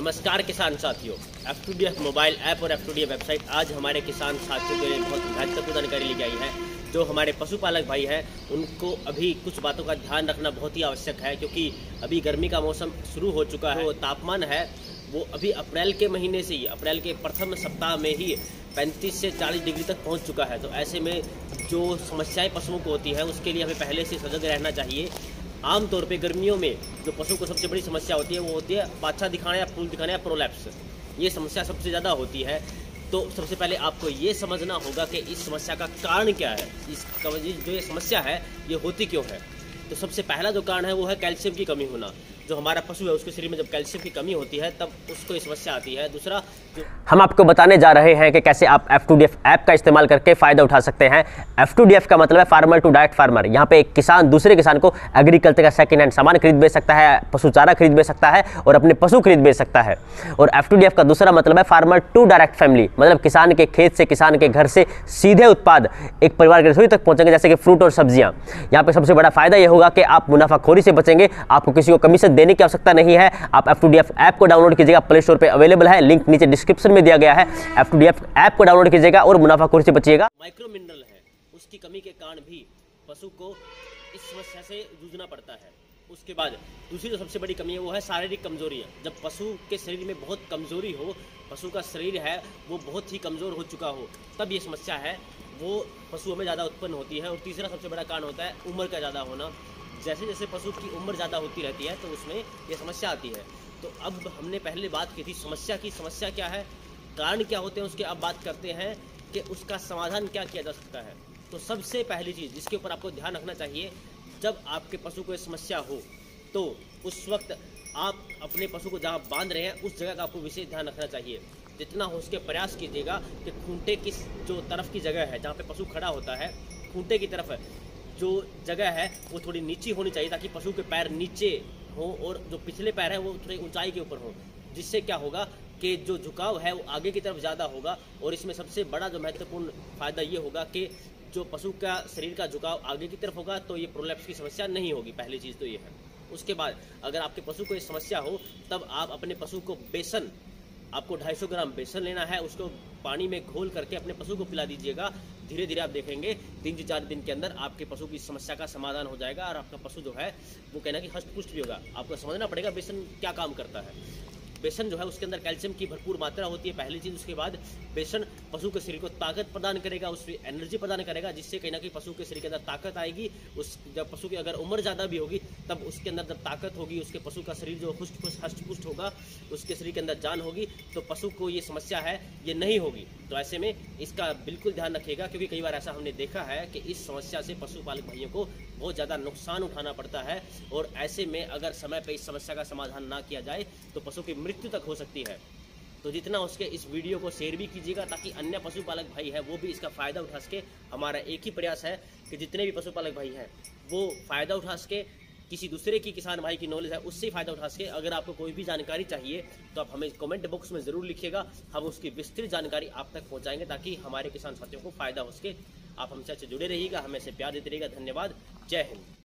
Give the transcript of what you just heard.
नमस्कार किसान साथियों, F2DF मोबाइल ऐप और F2DF वेबसाइट आज हमारे किसान साथियों के लिए बहुत महत्वपूर्ण जानकारी लेके आई है। जो हमारे पशुपालक भाई हैं उनको अभी कुछ बातों का ध्यान रखना बहुत ही आवश्यक है, क्योंकि अभी गर्मी का मौसम शुरू हो चुका है। तो तापमान है वो अभी अप्रैल के महीने से ही, अप्रैल के प्रथम सप्ताह में ही 35 से 40 डिग्री तक पहुंच चुका है। तो ऐसे में जो समस्याएं पशुओं को होती है उसके लिए हमें पहले से सजग रहना चाहिए। आमतौर पे गर्मियों में जो पशु को सबसे बड़ी समस्या होती है वो होती है बाछा दिखाना या फूल दिखाना या प्रोलैप्स। ये समस्या सबसे ज़्यादा होती है। तो सबसे पहले आपको ये समझना होगा कि इस समस्या का कारण क्या है, जो ये समस्या है ये होती क्यों है। तो सबसे पहला जो कारण है वो है कैल्शियम की कमी होना। जो हमारा पशु है उसके शरीर में जब कैल्शियम की कमी होती है तब उसको ये समस्या आती है। दूसरा, हम आपको बताने जा रहे हैं कि कैसे आप F2DF ऐप का इस्तेमाल करके फ़ायदा उठा सकते हैं। F2DF का मतलब है फार्मर टू डायरेक्ट फार्मर। यहाँ पे एक किसान दूसरे किसान को एग्रीकल्चर का सेकंड हैंड सामान खरीद बेच सकता है, पशु चारा खरीद बेच सकता है और अपने पशु खरीद बेच सकता है। और F2DF का दूसरा मतलब है फार्मर टू डायरेक्ट फैमिली, मतलब किसान के खेत से, किसान के घर से सीधे उत्पाद एक परिवार की रसोई तक पहुँचेंगे, जैसे कि फ्रूट और सब्जियाँ। यहाँ पर सबसे बड़ा फायदा यह होगा कि आप मुनाफाखोरी से बचेंगे, आपको किसी को कमीशन देने की आवश्यकता नहीं है। आप F2DF ऐप को डाउनलोड कीजिएगा, प्ले स्टोर पे अवेलेबल है, लिंक नीचे डिस्क्रिप्शन में दिया गया है। F2DF ऐप को डाउनलोड कीजिएगा और मुनाफाखोरी से बचिएगा। माइक्रो मिनरल है उसकी कमी के कारण भी पशु को इस समस्या से जूझना पड़ता है। उसके बाद दूसरी जो सबसे बड़ी कमी है वो है शारीरिक कमजोरी। जब पशु के शरीर में बहुत कमजोरी हो, पशु का शरीर है वो बहुत ही कमजोर हो चुका हो, तब ये समस्या है वो पशुओं में ज़्यादा उत्पन्न होती है। और तीसरा सबसे बड़ा कारण होता है उम्र का ज़्यादा होना। जैसे जैसे पशु की उम्र ज़्यादा होती रहती है तो उसमें ये समस्या आती है। तो अब हमने पहले बात की थी समस्या की, समस्या क्या है, कारण क्या होते हैं, उसके अब बात करते हैं कि उसका समाधान क्या किया जा सकता है। तो सबसे पहली चीज़ जिसके ऊपर आपको ध्यान रखना चाहिए, जब आपके पशु को समस्या हो तो उस वक्त आप अपने पशु को जहाँ बांध रहे हैं उस जगह का आपको विशेष ध्यान रखना चाहिए। जितना हो उसके प्रयास कीजिएगा कि खूंटे की जो तरफ की जगह है जहाँ पे पशु खड़ा होता है, खूंटे की तरफ जो जगह है वो थोड़ी नीची होनी चाहिए, ताकि पशु के पैर नीचे हो और जो पिछले पैर है वो थोड़ी ऊंचाई के ऊपर हो। जिससे क्या होगा कि जो झुकाव है वो आगे की तरफ ज़्यादा होगा। और इसमें सबसे बड़ा जो महत्वपूर्ण फायदा ये होगा कि जो पशु का शरीर का झुकाव आगे की तरफ होगा तो ये प्रोलैप्स की समस्या नहीं होगी। पहली चीज़ तो ये है। उसके बाद अगर आपके पशु को ये समस्या हो तब आप अपने पशु को बेसन, आपको 250 ग्राम बेसन लेना है, उसको पानी में घोल करके अपने पशु को पिला दीजिएगा। धीरे धीरे आप देखेंगे 3 से 4 दिन के अंदर आपके पशु की समस्या का समाधान हो जाएगा और आपका पशु जो है वो कहना कि हष्ट पुष्ट भी होगा। आपको समझना पड़ेगा बेसन क्या काम करता है। बेसन जो है उसके अंदर कैल्शियम की भरपूर मात्रा होती है, पहली चीज़। उसके बाद बेसन पशु के शरीर को ताकत प्रदान करेगा, उसमें एनर्जी प्रदान करेगा, जिससे कहीं ना कहीं पशु के शरीर के अंदर ताकत आएगी। जब पशु की अगर उम्र ज़्यादा भी होगी तब उसके अंदर जब ताकत होगी, उसके पशु का शरीर जो हष्ट पुष्ट होगा, उसके शरीर के अंदर जान होगी, तो पशु को ये समस्या है ये नहीं होगी। तो ऐसे में इसका बिल्कुल ध्यान रखिएगा, क्योंकि कई बार ऐसा हमने देखा है कि इस समस्या से पशुपालक भाइयों को बहुत ज़्यादा नुकसान उठाना पड़ता है। और ऐसे में अगर समय पर इस समस्या का समाधान ना किया जाए तो पशु की मृत्यु तक हो सकती है। तो जितना उसके इस वीडियो को शेयर भी कीजिएगा ताकि अन्य पशुपालक भाई है वो भी इसका फ़ायदा उठा सके। हमारा एक ही प्रयास है कि जितने भी पशुपालक भाई हैं वो फ़ायदा उठा सके, किसी दूसरे की किसान भाई की नॉलेज है उससे फ़ायदा उठा सके। अगर आपको कोई भी जानकारी चाहिए तो आप हमें कमेंट बॉक्स में ज़रूर लिखिएगा, हम उसकी विस्तृत जानकारी आप तक पहुँचाएंगे ताकि हमारे किसान साथियों को फ़ायदा हो सके। आप हमसे अच्छे जुड़े रहिएगा, हमें से प्यार देते रहिएगा। धन्यवाद, जय हिंद।